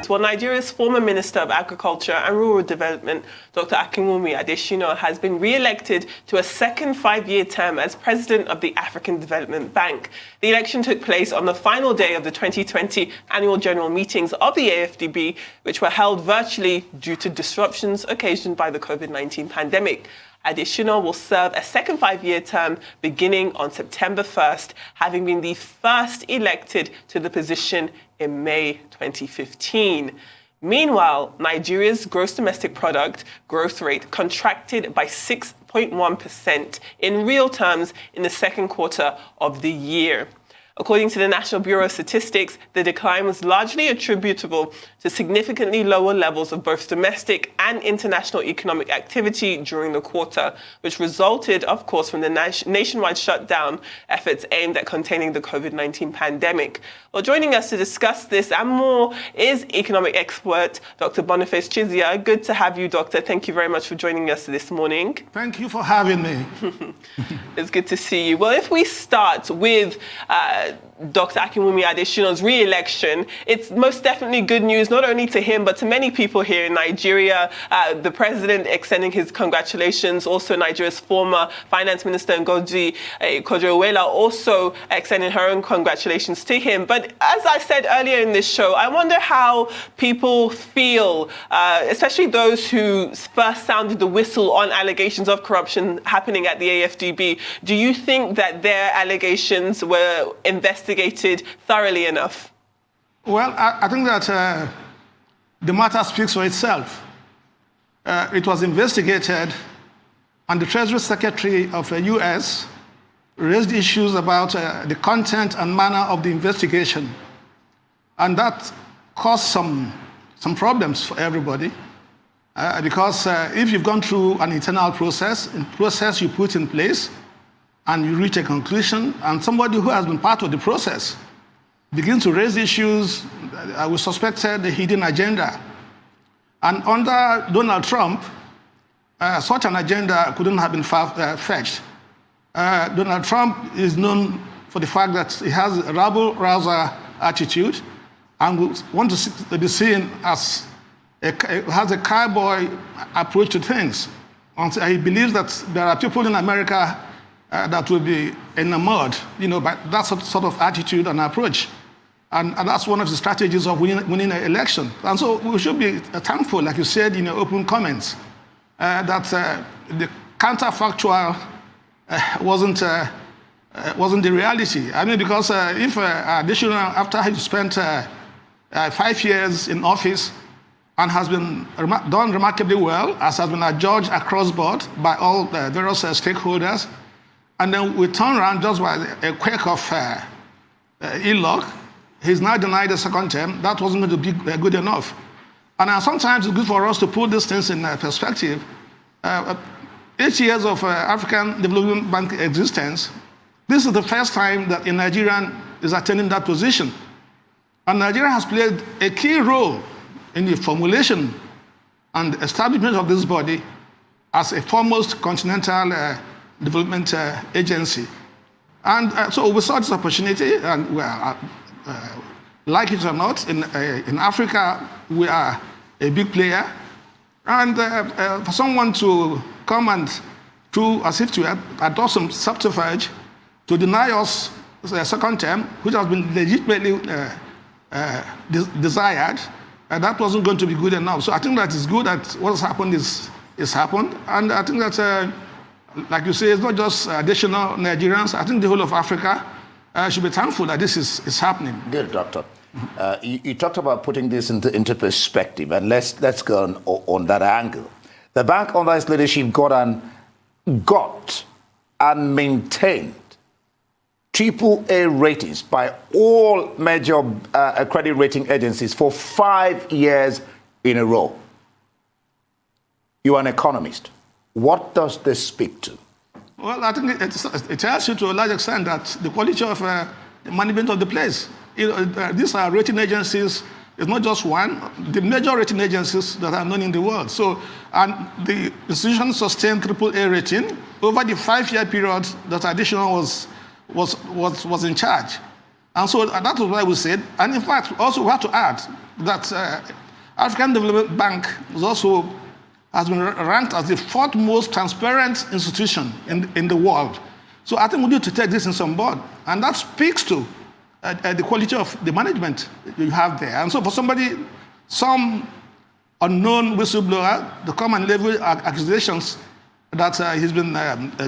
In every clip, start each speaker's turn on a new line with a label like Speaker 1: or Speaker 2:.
Speaker 1: right. Well, Nigeria's former Minister of Agriculture and Rural Development, Dr. Akinwunmi Adesina, has been re-elected to a second 5-year term as President of the African Development Bank. The election took place on the final day of the 2020 annual general meetings of the AfDB, which were held virtually due to disruptions occasioned by the COVID-19 pandemic. Adesina will serve a second 5-year term beginning on September 1st, having been the first elected to the position in May 2015. Meanwhile, Nigeria's gross domestic product growth rate contracted by 6.1% in real terms in the second quarter of the year. According to the National Bureau of Statistics, the decline was largely attributable to significantly lower levels of both domestic and international economic activity during the quarter, which resulted, of course, from the nationwide shutdown efforts aimed at containing the COVID-19 pandemic. Well, joining us to discuss this and more is economic expert Dr. Boniface Chizea. Good to have you, Doctor. Thank you very much for joining us this morning.
Speaker 2: Thank you for having me.
Speaker 1: It's good to see you. Well, if we start with Dr. Akinwunmi Adesina's re-election, it's most definitely good news, not only to him, but to many people here in Nigeria. The president extending his congratulations, also Nigeria's former finance minister, Ngozi Okonjo-Iweala, also extending her own congratulations to him. But as I said earlier in this show, I wonder how people feel, especially those who first sounded the whistle on allegations of corruption happening at the AfDB. Do you think that their allegations were investigated thoroughly enough?
Speaker 2: Well, I think that the matter speaks for itself. It was investigated, and the Treasury Secretary of the U.S. raised issues about the content and manner of the investigation. And that caused some problems for everybody. Because if you've gone through an internal process you put in place, and you reach a conclusion, and somebody who has been part of the process begins to raise issues, we suspected a hidden agenda. And under Donald Trump, such an agenda couldn't have been fetched. Donald Trump is known for the fact that he has a rabble-rouser attitude and would want to be seen as has a cowboy approach to things. And he believes that there are people in America that will be enamored, by that sort of attitude and approach. And that's one of the strategies of winning an election. And so we should be thankful, like you said in your open comments, that the counterfactual wasn't the reality. I mean, because if additional, after he spent 5 years in office and has been done remarkably well, as has been adjudged across board by all the various stakeholders, and then we turn around just by a quirk of ill luck, he's now denied a second term. That wasn't going to be good enough. And sometimes it's good for us to put these things in perspective. 8 years of African Development Bank existence, this is the first time that a Nigerian is attaining that position. And Nigeria has played a key role in the formulation and establishment of this body as a foremost continental development agency. And so we saw this opportunity, and like it or not, in Africa, we are a big player. And for someone to come and as if to adopt some subterfuge to deny us a second term, which has been legitimately desired, that wasn't going to be good enough. So I think that it's good that what has happened is happened. And I think that like you say, it's not just additional Nigerians. I think the whole of Africa should be thankful that this is happening.
Speaker 3: Good, Doctor. You talked about putting this into perspective, and let's go on that angle. The bank under its leadership got and maintained AAA ratings by all major credit rating agencies for 5 years in a row. You are an economist. What does this speak to?
Speaker 2: Well, I think it tells you to a large extent that the quality of the management of the place. These are rating agencies. It's not just one. The major rating agencies that are known in the world. So, and the institution sustained AAA rating over the 5-year period that Adesina was in charge. And so that is why we said, and in fact, also we have to add that African Development Bank has been ranked as the 4th most transparent institution in the world. So I think we need to take this in some board. And that speaks to the quality of the management you have there. And so for some unknown whistleblower to come and level accusations that he's been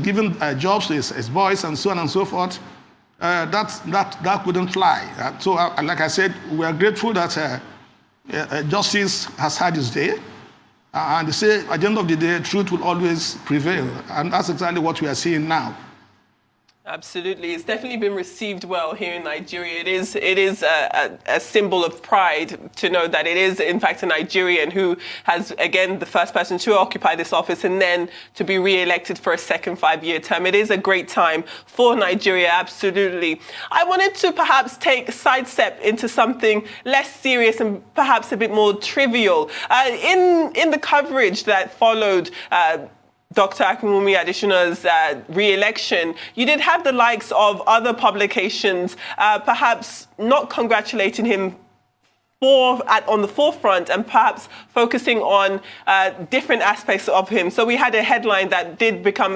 Speaker 2: given jobs to his boys and so on and so forth, that wouldn't fly. So like I said, we are grateful that justice has had its day. And they say at the end of the day, truth will always prevail. And that's exactly what we are seeing now.
Speaker 1: Absolutely. It's definitely been received well here in Nigeria. It is a symbol of pride to know that it is, in fact, a Nigerian who has, again, the first person to occupy this office and then to be re-elected for a second 5-year term. It is a great time for Nigeria, absolutely. I wanted to perhaps sidestep into something less serious and perhaps a bit more trivial. In the coverage that followed Dr. Akinwunmi Adesina's re-election, you did have the likes of other publications perhaps not congratulating him on the forefront and perhaps focusing on different aspects of him. So we had a headline that did become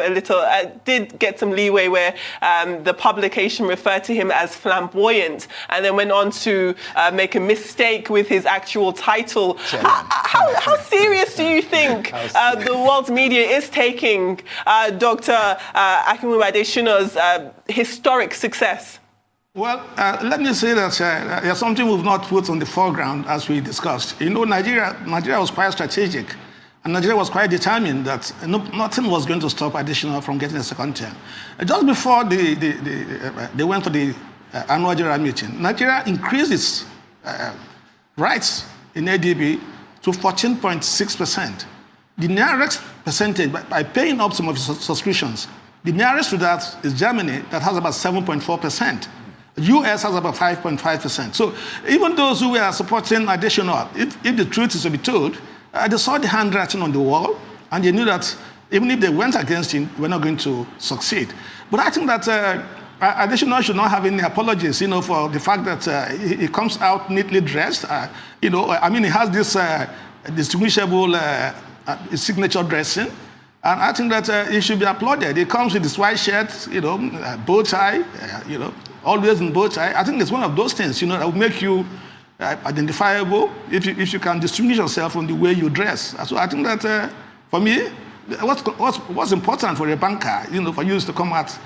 Speaker 1: did get some leeway where the publication referred to him as flamboyant and then went on to make a mistake with his actual title. How serious do you think the world's media is taking Dr. Akinwunmi Adesina's historic success?
Speaker 2: Well, let me say that there's something we've not put on the foreground as we discussed. You know, Nigeria was quite strategic, and Nigeria was quite determined that nothing was going to stop Adesina from getting a second term. Just before they went for the annual general meeting, Nigeria increased its rights in AdB to 14.6%. The nearest percentage, by paying up some of the subscriptions, the nearest to that is Germany, that has about 7.4%. US has about 5.5%. So even those who were supporting Adesina, if the truth is to be told, they saw the handwriting on the wall, and they knew that even if they went against him, we're not going to succeed. But I think that Adesina should not have any apologies, for the fact that he comes out neatly dressed. I mean, he has this distinguishable signature dressing. And I think that he should be applauded. He comes with his white shirt, bow tie, always in bow tie. I think it's one of those things, that will make you identifiable if you can distinguish yourself from the way you dress. So I think that for me, what's important for a banker, for you is to come out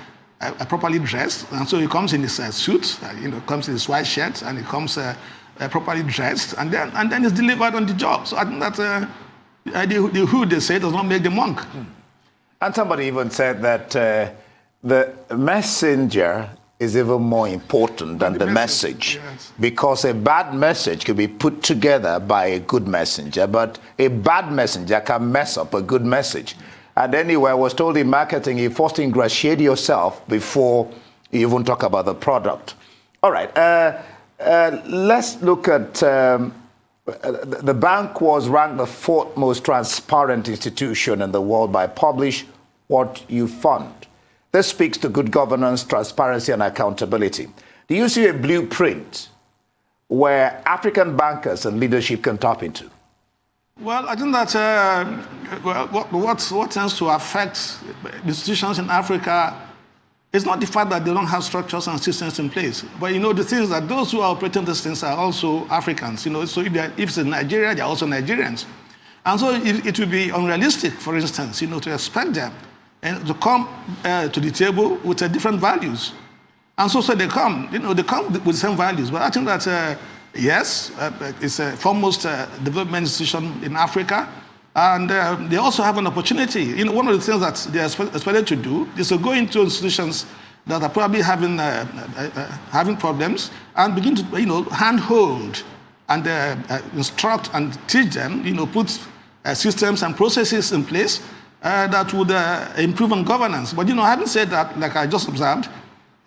Speaker 2: properly dressed. And so he comes in his suit, comes in his white shirt, and he comes properly dressed, and then he's delivered on the job. So I think that the who they say does not make the monk.
Speaker 3: And somebody even said that the messenger is even more important than the message.
Speaker 2: Yes.
Speaker 3: Because a bad message can be put together by a good messenger, but a bad messenger can mess up a good message. And anyway, I was told in marketing, you first ingratiate yourself before you even talk about the product. All right, let's look at the bank was ranked the 4th most transparent institution in the world by Publish What You Fund. This speaks to good governance, transparency, and accountability. Do you see a blueprint where African bankers and leadership can tap into?
Speaker 2: Well, I think that what tends to affect institutions in Africa is not the fact that they don't have structures and systems in place, but the things that those who are operating these things are also Africans. So if it's in Nigeria, they're also Nigerians, and so it would be unrealistic, for instance, to expect them and to come to the table with different values, and so they come, they come with the same values. But I think that yes, it's a foremost development institution in Africa. And they also have an opportunity. One of the things that they are expected to do is to go into institutions that are probably having problems and begin to, handhold and instruct and teach them, put systems and processes in place that would improve on governance. But, having said that, like I just observed,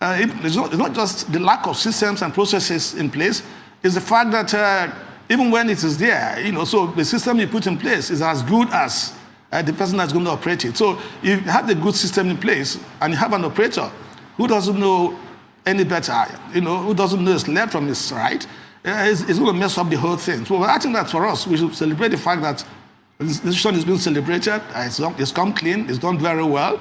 Speaker 2: it's not just the lack of systems and processes in place, it's the fact that even when it is there, so the system you put in place is as good as the person that's going to operate it. So if you have the good system in place and you have an operator who doesn't know any better, who doesn't know his left from his right, is going to mess up the whole thing. So I think that for us, we should celebrate the fact that this decision is being celebrated. It's come clean. It's done very well,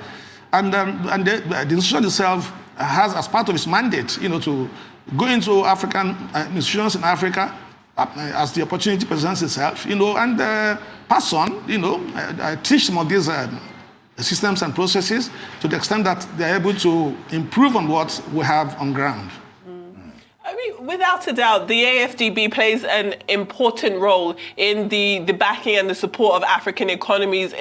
Speaker 2: and the decision itself has, as part of its mandate, to go into African institutions in Africa as the opportunity presents itself, and pass on, teach some of these systems and processes to the extent that they're able to improve on what we have on ground.
Speaker 1: I mean, without a doubt, the AfDB plays an important role in the backing and the support of African economies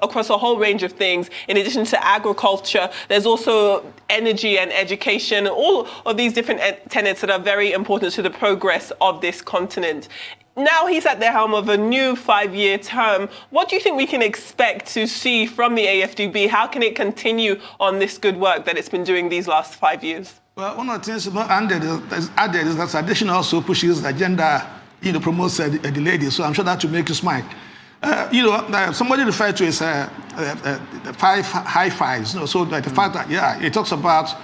Speaker 1: across a whole range of things. In addition to agriculture, there's also energy and education, all of these different tenets that are very important to the progress of this continent. Now he's at the helm of a new 5-year term. What do you think we can expect to see from the AfDB? How can it continue on this good work that it's been doing these last 5 years?
Speaker 2: Well, one of the things not added is that Adesina also pushes the agenda, promotes the ladies. So I'm sure that will make you smile. Somebody referred to it as 5 high fives. So the fact that, it talks about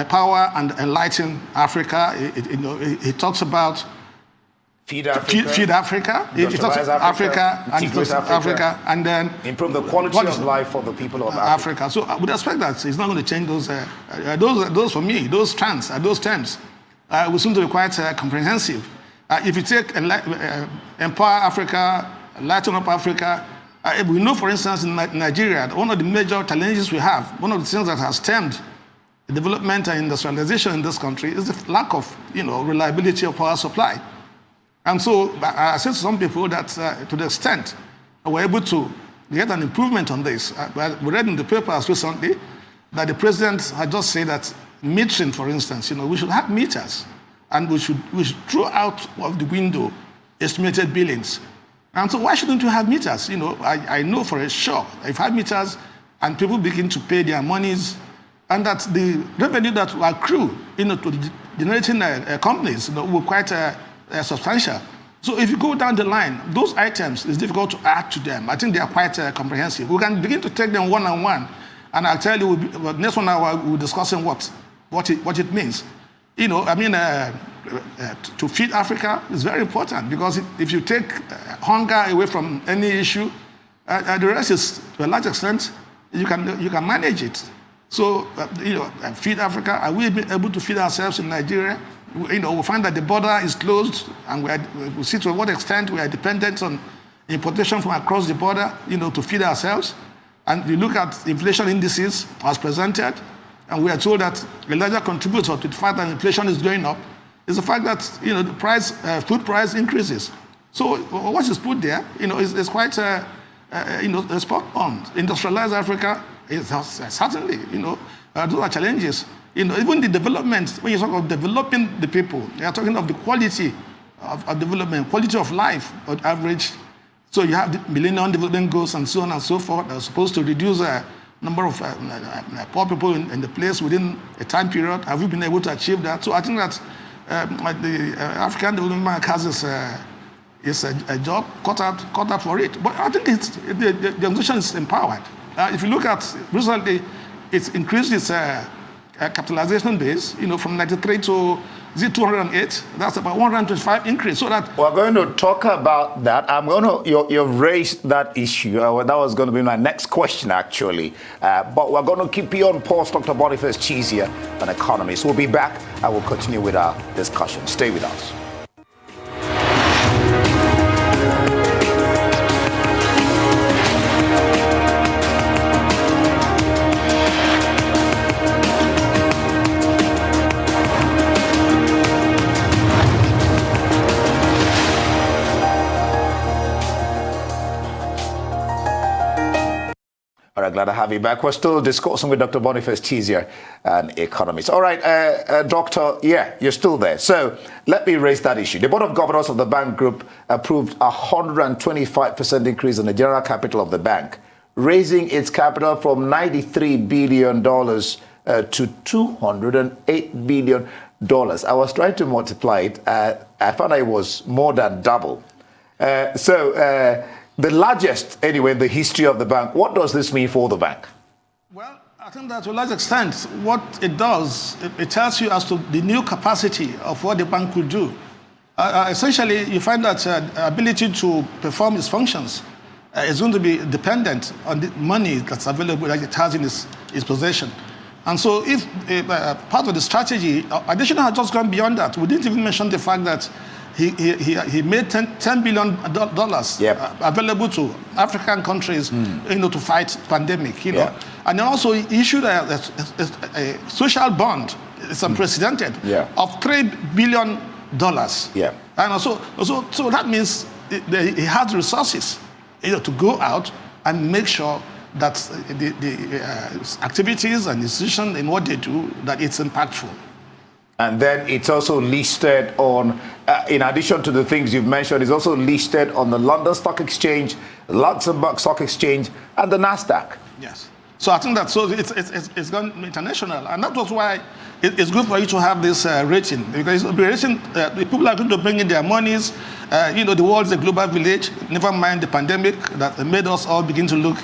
Speaker 2: power and enlighten Africa. It talks about
Speaker 3: Feed Africa.
Speaker 2: It talks about Africa, and then
Speaker 3: improve the quality of life for the people of Africa.
Speaker 2: So I would expect that it's not going to change those for me, those terms will seem to be quite comprehensive. If you take Empower Africa, Lighten Up Africa, we know, for instance, in Nigeria, one of the major challenges we have, one of the things that has stemmed the development and industrialization in this country is the lack of, reliability of power supply. And so I said to some people that to the extent we're able to get an improvement on this, we read in the papers recently that the president had just said that metering, for instance, we should have meters, and we should throw out of the window estimated billings. And so why shouldn't we have meters? I know for a sure if I have meters and people begin to pay their monies, and that the revenue that will accrue, to the generating companies, will quite substantial. So if you go down the line, those items, it's difficult to add to them. I think they are quite comprehensive. We can begin to take them one on one, and I'll tell you, next 1 hour we'll be discussing what it means. To feed Africa is very important, because if you take hunger away from any issue, the rest is, to a large extent, you can manage it. So, feed Africa. Are we able to feed ourselves in Nigeria? We find that the border is closed, and we see to what extent we are dependent on importation from across the border, to feed ourselves. And you look at inflation indices as presented, and we are told that a larger contributor to the fact that inflation is going up is the fact that the price, food price increases. So what is put there, is quite spot on. Industrialized Africa is certainly, those are challenges. Even the development, when you talk of developing the people, you are talking of the quality of development, quality of life on average. So you have the Millennium Development Goals and so on and so forth that are supposed to reduce the number of poor people in the place within a time period. Have we been able to achieve that? So I think that the African Development Bank has a job cut out for it. But I think the organization is empowered. If you look at recently, it's increased its capitalization base, from 93 to 208. That's about 125 increase. So that
Speaker 3: we're going to talk about that. You've raised that issue. That was going to be my next question, actually. But we're going to keep you on pause, Dr. Boniface Chizea, an economist. We'll be back and we'll continue with our discussion. Stay with us. Glad to have you back. We're still discussing with Dr. Boniface Chizea, an economist. All right, Doctor, you're still there. So let me raise that issue. The Board of Governors of the bank group approved a 125% increase in the general capital of the bank, raising its capital from $93 billion to $208 billion. I was trying to multiply it. I found it was more than double. The largest, anyway, in the history of the bank. What does this mean for the bank?
Speaker 2: Well, I think that to a large extent, what it does, it tells you as to the new capacity of what the bank could do. Essentially, you find that ability to perform its functions is going to be dependent on the money that's available that it has in its possession. And so if part of the strategy, Adesina has just gone beyond that. We didn't even mention the fact that he made $10 billion available to African countries, to fight pandemic, And then also he issued a social bond, it's unprecedented, of $3 billion. And so that means he has resources, to go out and make sure that the activities and decisions in what they do, that it's impactful.
Speaker 3: And then it's also listed on, in addition to the things you've mentioned, it's also listed on the London Stock Exchange, Luxembourg Stock Exchange, and the NASDAQ.
Speaker 2: Yes. So I think that it's gone international, and that was why it's good for you to have this rating, because the rating, people are going to bring in their monies. The world is a global village. Never mind the pandemic that made us all begin to look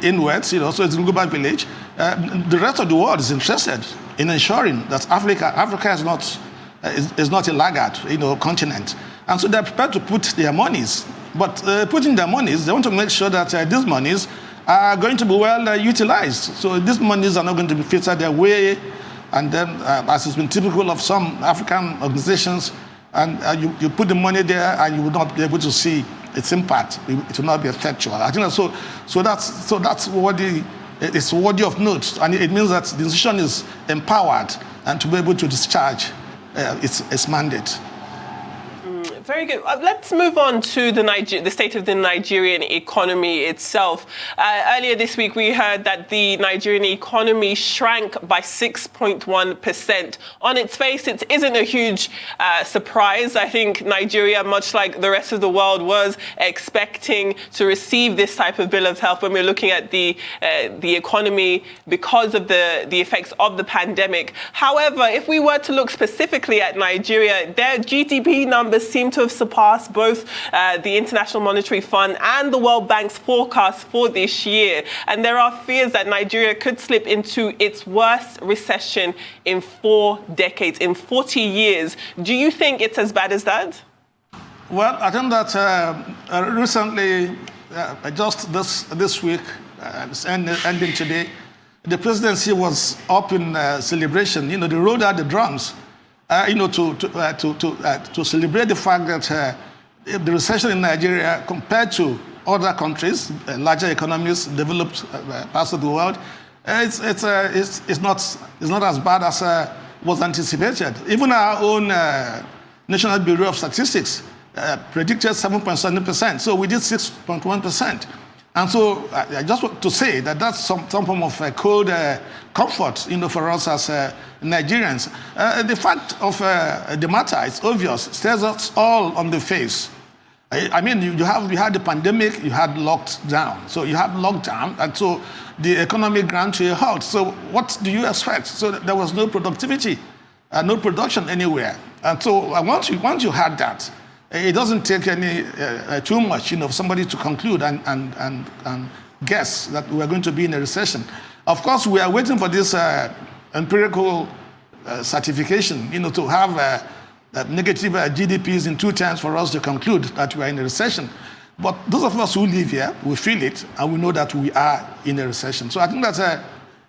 Speaker 2: inwards. So it's a global village. The rest of the world is interested in ensuring that Africa is not a laggard, continent, and so they're prepared to put their monies. But putting their monies, they want to make sure that these monies are going to be well utilized. So these monies are not going to be filtered their way, and then, as has been typical of some African organizations, and you put the money there and you will not be able to see its impact. It will not be effectual. I think so that's worthy. It's worthy of note, and it means that the institution is empowered and to be able to discharge its mandate.
Speaker 1: Very good. Let's move on to the state of the Nigerian economy itself. Earlier this week, we heard that the Nigerian economy shrank by 6.1%. On its face, it isn't a huge surprise. I think Nigeria, much like the rest of the world, was expecting to receive this type of bill of health when we're looking at the economy because of the effects of the pandemic. However, if we were to look specifically at Nigeria, their GDP numbers seem to have surpassed both the International Monetary Fund and the World Bank's forecast for this year. And there are fears that Nigeria could slip into its worst recession in 4 decades, in 40 years. Do you think it's as bad as that?
Speaker 2: Well, I think that recently, just this week, ending today, the presidency was up in celebration. They rolled out the drums. To celebrate the fact that the recession in Nigeria, compared to other countries, larger economies, developed parts of the world, it's not as bad as was anticipated. Even our own National Bureau of Statistics predicted 7.7%. So we did 6.1%. And so I just want to say that that's some form of cold comfort, for us as Nigerians. The fact of the matter is obvious, stares us all on the face. I mean, you had the pandemic, you had lockdown. So you had lockdown, and so the economy ground to a halt. So what do you expect? So there was no productivity, no production anywhere. And so once you had that, it doesn't take any too much, for somebody to conclude and guess that we are going to be in a recession. Of course, we are waiting for this empirical certification, to have negative GDPs in 2 times for us to conclude that we are in a recession. But those of us who live here, we feel it, and we know that we are in a recession. So I think that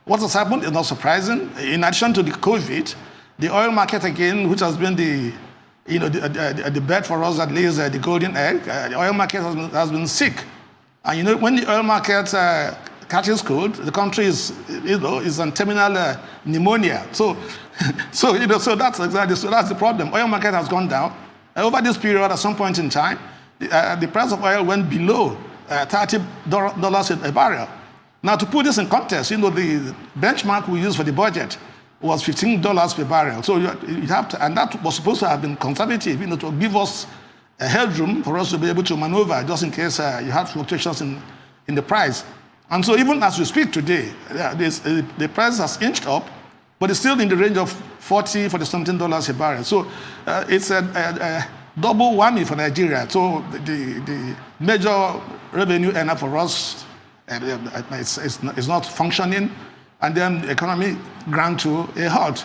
Speaker 2: what has happened is not surprising. In addition to the COVID, the oil market again, which has been the bed for us that lays the golden egg, the oil market has been sick. And when the oil market catches cold, the country is on terminal pneumonia. So that's the problem. Oil market has gone down. Over this period, at some point in time, the price of oil went below $30 a barrel. Now, to put this in context, the benchmark we use for the budget was $15 per barrel. So you have to, and that was supposed to have been conservative, to give us a headroom for us to be able to maneuver just in case you have fluctuations in the price. And so even as we speak today, the price has inched up, but it's still in the range of $40-something a barrel. So it's a double whammy for Nigeria. So the major revenue earner for us is not functioning. and then the economy ground to a halt.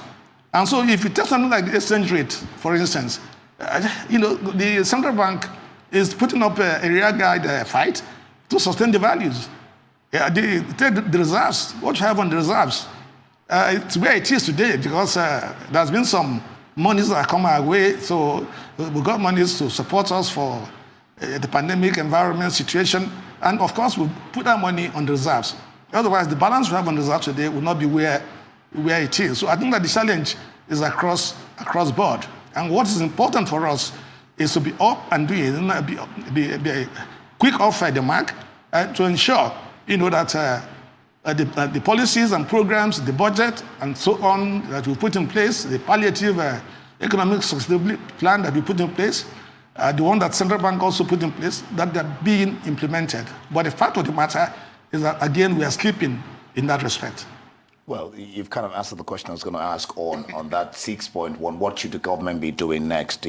Speaker 2: And so if you take something like the exchange rate, for instance, the central bank is putting up a rearguard fight to sustain the values. Take the reserves, what you have on the reserves. It's where it is today because there's been some monies that come our way, so we got monies to support us for the pandemic environment situation, and of course we put that money on the reserves. Otherwise, the balance we have on the reserves today will not be where it is. So I think that the challenge is across board. And what is important for us is to be up and doing, be quick off the mark, to ensure that the policies and programs, the budget, and so on that we put in place, the palliative economic sustainability plan that we put in place, the one that central bank also put in place, that they're being implemented. But the fact of the matter is that, again, we are slipping in that respect.
Speaker 3: Well, you've kind of answered the question I was going to ask on that 6.1. What should the government be doing next,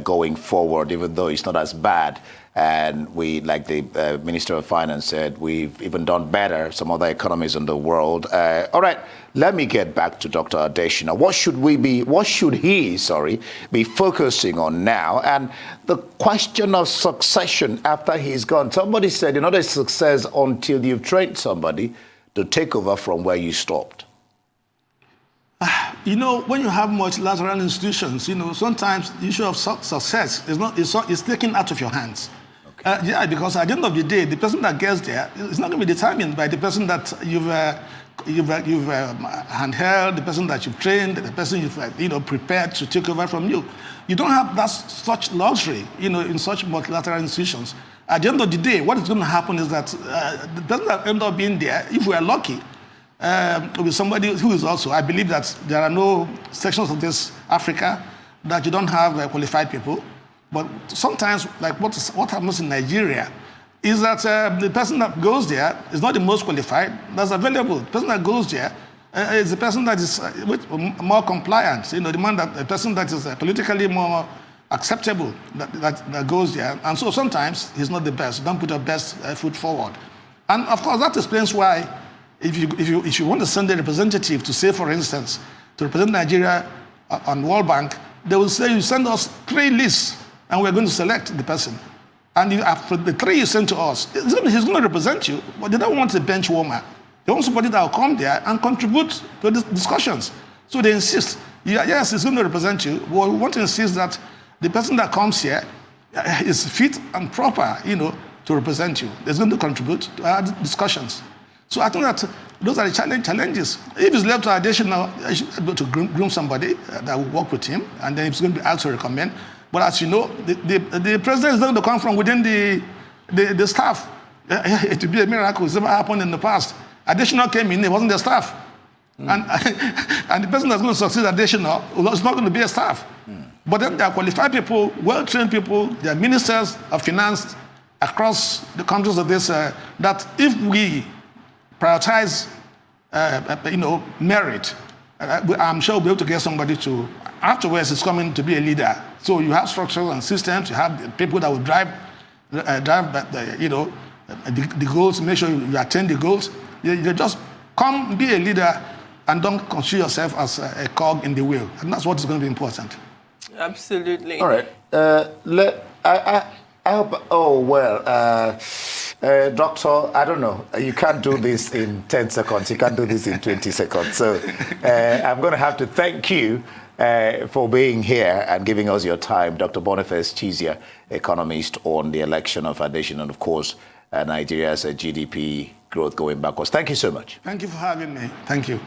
Speaker 3: going forward, even though it's not as bad? And we, like the Minister of Finance said, we've even done better, some other economies in the world. All right, let me get back to Dr. Adesina. What should he be focusing on now? And the question of succession after he's gone. Somebody said, you're not a success until you've trained somebody to take over from where you stopped.
Speaker 2: When you have multilateral institutions, sometimes the issue of success is taken out of your hands. Okay. Because at the end of the day, the person that gets there is not going to be determined by the person that you've handheld, the person that you've trained, the person you've prepared to take over from you. You don't have such luxury, in such multilateral institutions. At the end of the day, what is going to happen is that the person that ends up being there, if we are lucky, with somebody who is also, I believe that there are no sections of this Africa that you don't have qualified people. But sometimes, like what happens in Nigeria, is that the person that goes there is not the most qualified that's available. The person that goes there is the person that is more compliant, the person that is politically more acceptable that goes there. And so sometimes he's not the best. Don't put your best foot forward. And of course, that explains why if you want to send a representative to say, for instance, to represent Nigeria on World Bank, they will say, you send us 3 lists and we're going to select the person. And after the 3 you send to us, he's going to represent you, but they don't want a bench warmer. They want somebody that will come there and contribute to the discussions. So they insist, yes, he's going to represent you, but we want to insist that the person that comes here is fit and proper, to represent you. He's going to contribute to our discussions. So I think that those are the challenges. If it's left to Adesina, I should be able to groom somebody that will work with him, and then it's going to be asked to recommend. But as you know, the president is going to come from within the staff. It would be a miracle. It's never happened in the past. Adesina came in, it wasn't the staff. And the person that's going to succeed Adesina is not going to be a staff. But then there are qualified people, well-trained people, there are ministers of finance across the countries of this, that if we prioritize, merit, I'm sure we'll be able to get somebody to, afterwards it's coming to be a leader. So you have structures and systems, you have the people that will drive the goals, make sure you attain the goals. You just come, be a leader, and don't consider yourself as a cog in the wheel. And that's what is going to be important.
Speaker 1: Absolutely.
Speaker 3: All right. I hope, Doctor, I don't know. You can't do this in 10 seconds. You can't do this in 20 seconds. So I'm going to have to thank you for being here and giving us your time. Dr. Boniface Chizea, economist, on the election of Adesina and, of course, Nigeria's GDP growth going backwards. Thank you so much.
Speaker 2: Thank you for having me. Thank you.